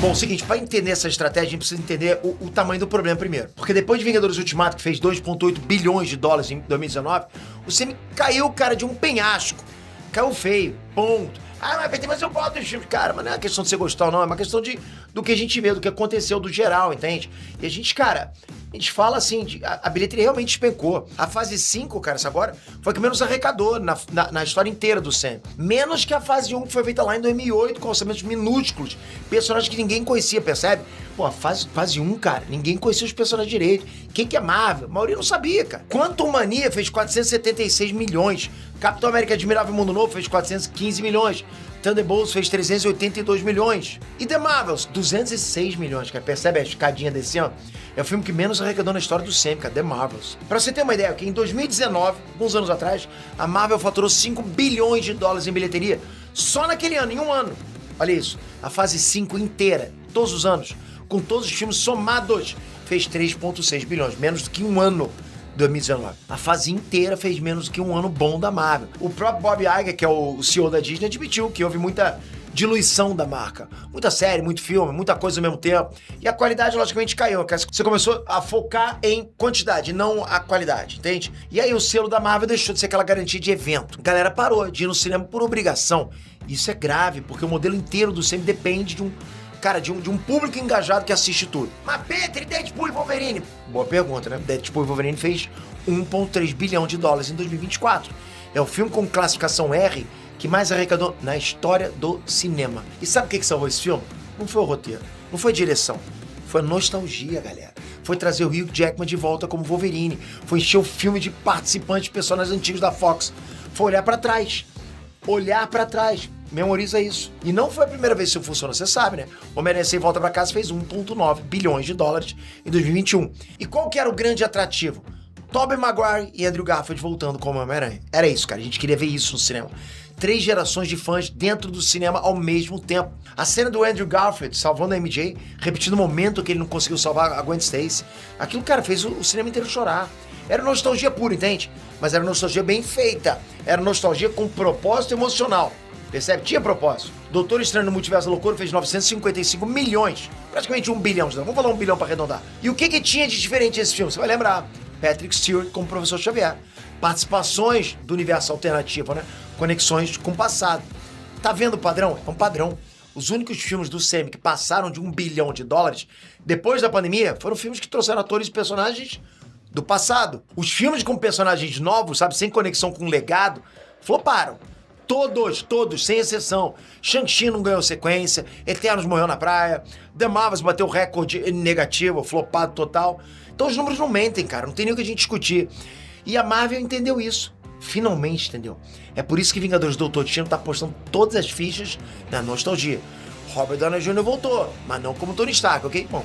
Bom, seguinte, pra entender essa estratégia, a gente precisa entender o tamanho do problema primeiro. Porque depois de Vingadores Ultimato, que fez 2,8 bilhões de dólares em 2019, o filme caiu, cara, de um penhasco. Caiu feio, ponto. Ah, mas eu gosto dos filmes. Cara, mas não é uma questão de você gostar ou não, é uma questão do que a gente vê, do que aconteceu, do geral, entende? E a gente, cara, a gente fala assim, a bilheteria realmente despencou. A fase 5, cara, essa agora, foi a que menos arrecadou na história inteira do Sam. Menos que a fase 1, que foi feita lá em 2008, com orçamentos minúsculos. Personagens que ninguém conhecia, percebe? Pô, a fase 1, cara, ninguém conhecia os personagens direito. Quem que é Marvel? A maioria não sabia, cara. Quantum Mania fez 476 milhões. Capitão América Admirável Mundo Novo fez 415 milhões. Thunderbolts fez 382 milhões. E The Marvels, 206 milhões, cara. Percebe a escadinha desse ano? É o filme que menos arrecadou na história do Sam, cara, The Marvels. Pra você ter uma ideia, que em 2019, alguns anos atrás, a Marvel faturou 5 bilhões de dólares em bilheteria só naquele ano, em um ano. Olha isso, a fase 5 inteira, todos os anos, com todos os filmes somados, fez 3,6 bilhões, menos do que um ano. 2019. A fase inteira fez menos do que um ano bom da Marvel. O próprio Bob Iger, que é o CEO da Disney, admitiu que houve muita diluição da marca. Muita série, muito filme, muita coisa ao mesmo tempo. E a qualidade, logicamente, caiu. Você começou a focar em quantidade, não a qualidade, entende? E aí o selo da Marvel deixou de ser aquela garantia de evento. A galera parou de ir no cinema por obrigação. Isso é grave, porque o modelo inteiro do cinema depende de um público engajado que assiste tudo. Mas Petri, Deadpool e Wolverine? Boa pergunta, né? Deadpool e Wolverine fez 1,3 bilhão de dólares em 2024. É o filme com classificação R que mais arrecadou na história do cinema. E sabe o que salvou esse filme? Não foi o roteiro, não foi a direção, foi a nostalgia, galera. Foi trazer o Hugh Jackman de volta como Wolverine, foi encher o filme de participantes, personagens antigos da Fox. Foi olhar pra trás. Olhar pra trás. Memoriza isso. E não foi a primeira vez que isso funcionou, você sabe, né? Homem-Aranha Sem Volta Pra Casa fez 1,9 bilhões de dólares em 2021. E qual que era o grande atrativo? Tobey Maguire e Andrew Garfield voltando como Homem-Aranha. Era isso, cara. A gente queria ver isso no cinema. 3 gerações de fãs dentro do cinema ao mesmo tempo. A cena do Andrew Garfield salvando a MJ, repetindo o momento que ele não conseguiu salvar a Gwen Stacy. Aquilo, cara, fez o cinema inteiro chorar. Era nostalgia pura, entende? Mas era nostalgia bem feita. Era nostalgia com propósito emocional. Percebe? Tinha propósito. Doutor Estranho no Multiverso da Loucura fez 955 milhões. Praticamente 1 bilhão de dólares. Vamos falar 1 bilhão pra arredondar. E o que tinha de diferente nesse filme? Você vai lembrar. Patrick Stewart como Professor Xavier. Participações do universo alternativo, né? Conexões com o passado. Tá vendo o padrão? É um padrão. Os únicos filmes do Sam que passaram de 1 bilhão de dólares depois da pandemia foram filmes que trouxeram atores e personagens do passado. Os filmes com personagens novos, sabe, sem conexão com o legado, floparam. Todos, sem exceção. Shang-Chi não ganhou sequência, Eternos morreu na praia, The Marvels bateu recorde negativo, flopado total. Então os números não mentem, cara, não tem nem o que a gente discutir. E a Marvel entendeu isso. Finalmente, entendeu? É por isso que Vingadores do Doutor Destino tá apostando todas as fichas na nostalgia. Robert Downey Jr. voltou, mas não como Tony Stark, ok? Bom,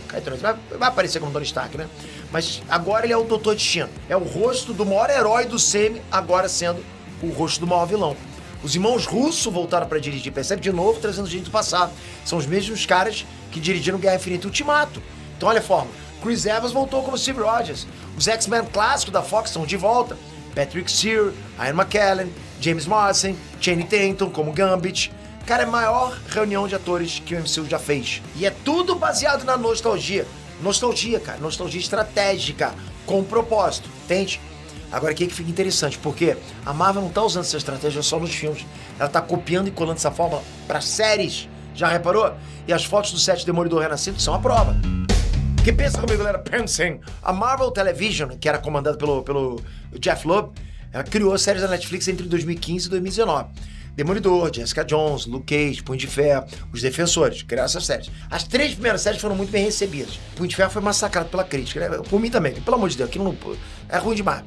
vai aparecer como Tony Stark, né? Mas agora ele é o Doutor Destino. É o rosto do maior herói do Sam, agora sendo o rosto do maior vilão. Os irmãos Russo voltaram pra dirigir, percebe? De novo, trazendo gente do passado. São os mesmos caras que dirigiram Guerra Infinita e Ultimato. Então olha a forma. Chris Evans voltou como Steve Rogers. Os X-Men clássicos da Fox estão de volta. Patrick Stewart, Ian McKellen, James Marsden, Channing Tatum como Gambit. Cara, é a maior reunião de atores que o MCU já fez. E é tudo baseado na nostalgia. Nostalgia, cara. Nostalgia estratégica, com propósito, entende? Agora aqui é que fica interessante, porque a Marvel não tá usando essa estratégia só nos filmes. Ela tá copiando e colando essa fórmula para séries. Já reparou? E as fotos do set Demolidor Renascido são a prova. Porque pensa comigo, galera, pensem. A Marvel Television, que era comandada pelo Jeff Loeb, ela criou as séries da Netflix entre 2015 e 2019. Demolidor, Jessica Jones, Luke Cage, Punho de Ferro, Os Defensores, criaram essas séries. As 3 primeiras séries foram muito bem recebidas. Punho de Ferro foi massacrado pela crítica, né? Por mim também, pelo amor de Deus, aquilo não é ruim demais.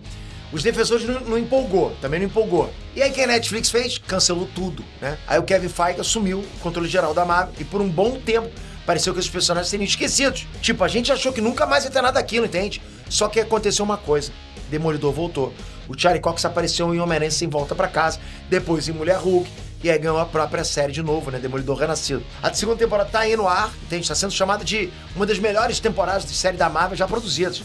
Os Defensores não empolgou, também não empolgou. E aí o que a Netflix fez? Cancelou tudo, né? Aí o Kevin Feige assumiu o controle geral da Marvel e por um bom tempo pareceu que esses personagens seriam esquecidos. Tipo, a gente achou que nunca mais ia ter nada daquilo, entende? Só que aconteceu uma coisa. Demolidor voltou. O Charlie Cox apareceu em Homem-Aranha Sem Volta Pra Casa, depois em Mulher Hulk, e aí ganhou a própria série de novo, né? Demolidor Renascido. A segunda temporada tá aí no ar, entende? Tá sendo chamada de uma das melhores temporadas de série da Marvel já produzidas.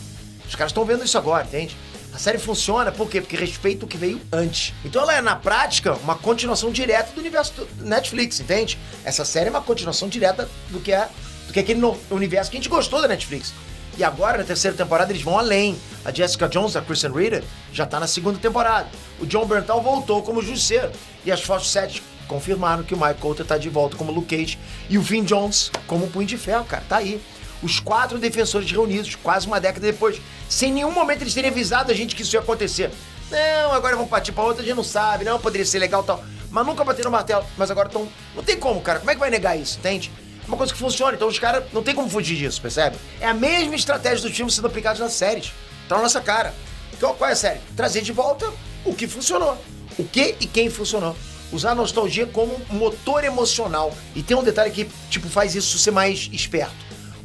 Os caras estão vendo isso agora, entende? A série funciona, por quê? Porque respeita o que veio antes. Então ela é, na prática, uma continuação direta do universo do Netflix, entende? Essa série é uma continuação direta do que que é aquele universo que a gente gostou da Netflix. E agora, na terceira temporada, eles vão além. A Jessica Jones, a Kristen Ritter, já tá na segunda temporada. O Jon Bernthal voltou como justiceiro. E as Fox 7 confirmaram que o Mike Colter tá de volta como Luke Cage. E o Finn Jones como Punho de Ferro, cara. Tá aí. Os 4 defensores reunidos, quase uma década depois. Sem nenhum momento eles terem avisado a gente que isso ia acontecer. Não, agora vão partir pra outra, a gente não sabe. Não, poderia ser legal e tal. Mas nunca bateram o martelo. Mas agora estão... Não tem como, cara. Como é que vai negar isso, entende? É uma coisa que funciona, então os caras não tem como fugir disso, percebe? É a mesma estratégia dos filmes sendo aplicados nas séries. Tá na nossa cara. Então qual é a série? Trazer de volta o que funcionou. O que e quem funcionou. Usar a nostalgia como motor emocional. E tem um detalhe que, tipo, faz isso ser mais esperto.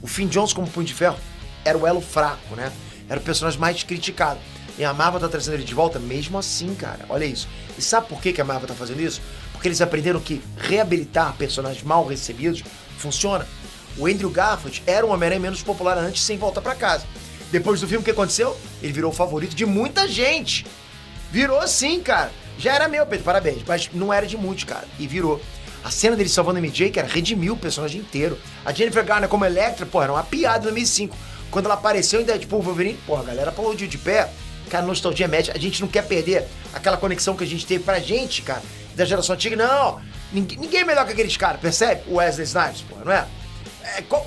O Finn Jones como Punho de Ferro era o elo fraco, né? Era o personagem mais criticado. E a Marvel tá trazendo ele de volta mesmo assim, cara. Olha isso. E sabe por que a Marvel tá fazendo isso? Porque eles aprenderam que reabilitar personagens mal recebidos funciona. O Andrew Garfield era um Homem-Aranha menos popular antes, sem volta pra casa. Depois do filme, o que aconteceu? Ele virou o favorito de muita gente. Virou sim, cara. Já era meu, Pedro, parabéns. Mas não era de muitos, cara. E virou. A cena dele salvando a MJ, cara, redimiu o personagem inteiro. A Jennifer Garner como Electra, pô, era uma piada em 2005. Quando ela apareceu ainda, tipo, o Wolverine, pô, a galera aplaudiu de pé. Cara, nostalgia média. A gente não quer perder aquela conexão que a gente teve pra gente, cara, da geração antiga. Não, ninguém é melhor que aqueles caras, percebe? O Wesley Snipes, pô, não é?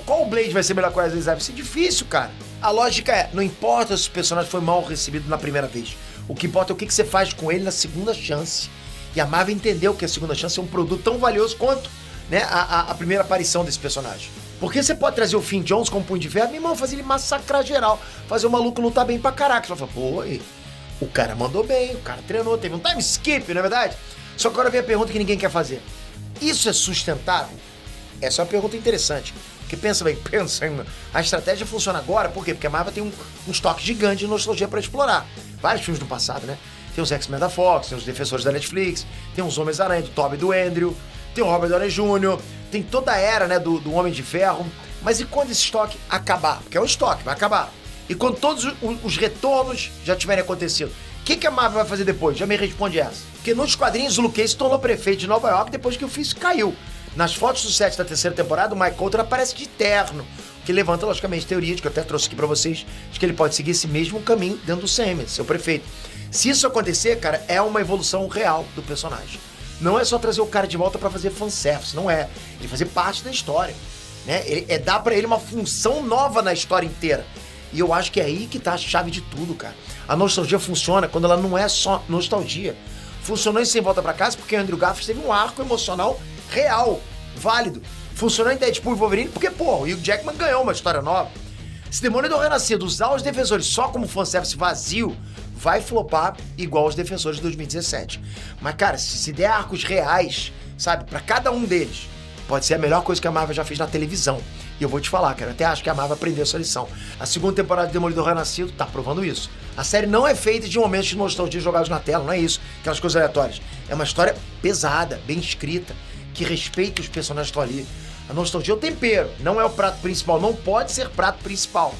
Qual Blade vai ser melhor que o Wesley Snipes? Isso é difícil, cara. A lógica é, não importa se o personagem foi mal recebido na primeira vez. O que importa é o que você faz com ele na segunda chance. E a Marvel entendeu que a segunda chance é um produto tão valioso quanto, né, a primeira aparição desse personagem. Porque você pode trazer o Finn Jones como Punho de Ferro, meu irmão, fazer ele massacrar geral, fazer o maluco lutar bem pra caraca. Você vai falar, pô, o cara mandou bem, o cara treinou, teve um time skip, não é verdade? Só que agora vem a pergunta que ninguém quer fazer. Isso é sustentável? Essa é uma pergunta interessante. Porque pensa bem, a estratégia funciona agora, por quê? Porque a Marvel tem um estoque gigante de nostalgia pra explorar. Vários filmes do passado, né? Tem os X-Men da Fox, tem os Defensores da Netflix, tem os Homens-Aranha, do Tobey e do Andrew, tem o Robert Downey Jr., tem toda a era, né, do Homem de Ferro. Mas e quando esse estoque acabar? Porque é um estoque, vai acabar. E quando todos os retornos já tiverem acontecido, o que a Marvel vai fazer depois? Já me responde essa. Porque nos quadrinhos o Luke Cage se tornou prefeito de Nova York depois que o Fist caiu. Nas fotos do set da terceira temporada, o Mike Colter aparece de terno, que levanta, logicamente, teoria de que eu até trouxe aqui pra vocês, de que ele pode seguir esse mesmo caminho dentro do CM, seu prefeito. Se isso acontecer, cara, é uma evolução real do personagem. Não é só trazer o cara de volta pra fazer fanservice, não é. Ele fazer parte da história, né? Dar pra ele uma função nova na história inteira. E eu acho que é aí que tá a chave de tudo, cara. A nostalgia funciona quando ela não é só nostalgia. Funcionou em Sem Volta Pra Casa porque o Andrew Garfield teve um arco emocional real, válido. Funcionou em Deadpool e Wolverine porque, pô, o Hugh Jackman ganhou uma história nova. Se Demolidor Renascido usar os Defensores só como fanservice vazio, vai flopar igual os Defensores de 2017. Mas, cara, se der arcos reais, sabe, pra cada um deles, pode ser a melhor coisa que a Marvel já fez na televisão. E eu vou te falar, cara, eu até acho que a Marvel aprendeu essa lição. A segunda temporada de Demolidor Renascido tá provando isso. A série não é feita de momentos de nostalgia jogados na tela, não é isso, aquelas coisas aleatórias. É uma história pesada, bem escrita, que respeita os personagens que estão ali. A nostalgia é o tempero, não é o prato principal, não pode ser prato principal.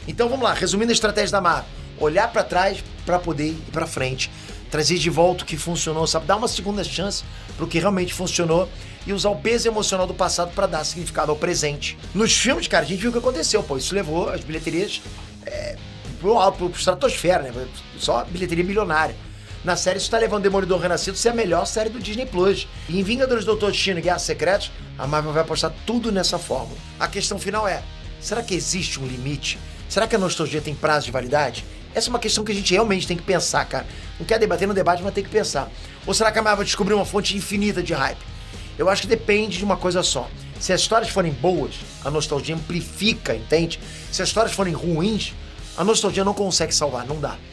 Então vamos lá, resumindo a estratégia da Marvel. Olhar pra trás pra poder ir pra frente. Trazer de volta o que funcionou, sabe? Dar uma segunda chance pro que realmente funcionou e usar o peso emocional do passado pra dar significado ao presente. Nos filmes, cara, a gente viu o que aconteceu, pô. Isso levou as bilheterias pro alto, pro estratosfera, né? Só bilheteria milionária. Na série, isso tá levando Demolidor Renascido a ser a melhor série do Disney Plus. E em Vingadores Doutor Destino e Guerras Secretas, a Marvel vai apostar tudo nessa fórmula. A questão final é, será que existe um limite? Será que a nostalgia tem prazo de validade? Essa é uma questão que a gente realmente tem que pensar, cara. Não quer debater no debate, mas tem que pensar. Ou será que a Marvel descobriu uma fonte infinita de hype? Eu acho que depende de uma coisa só. Se as histórias forem boas, a nostalgia amplifica, entende? Se as histórias forem ruins, a nostalgia não consegue salvar, não dá.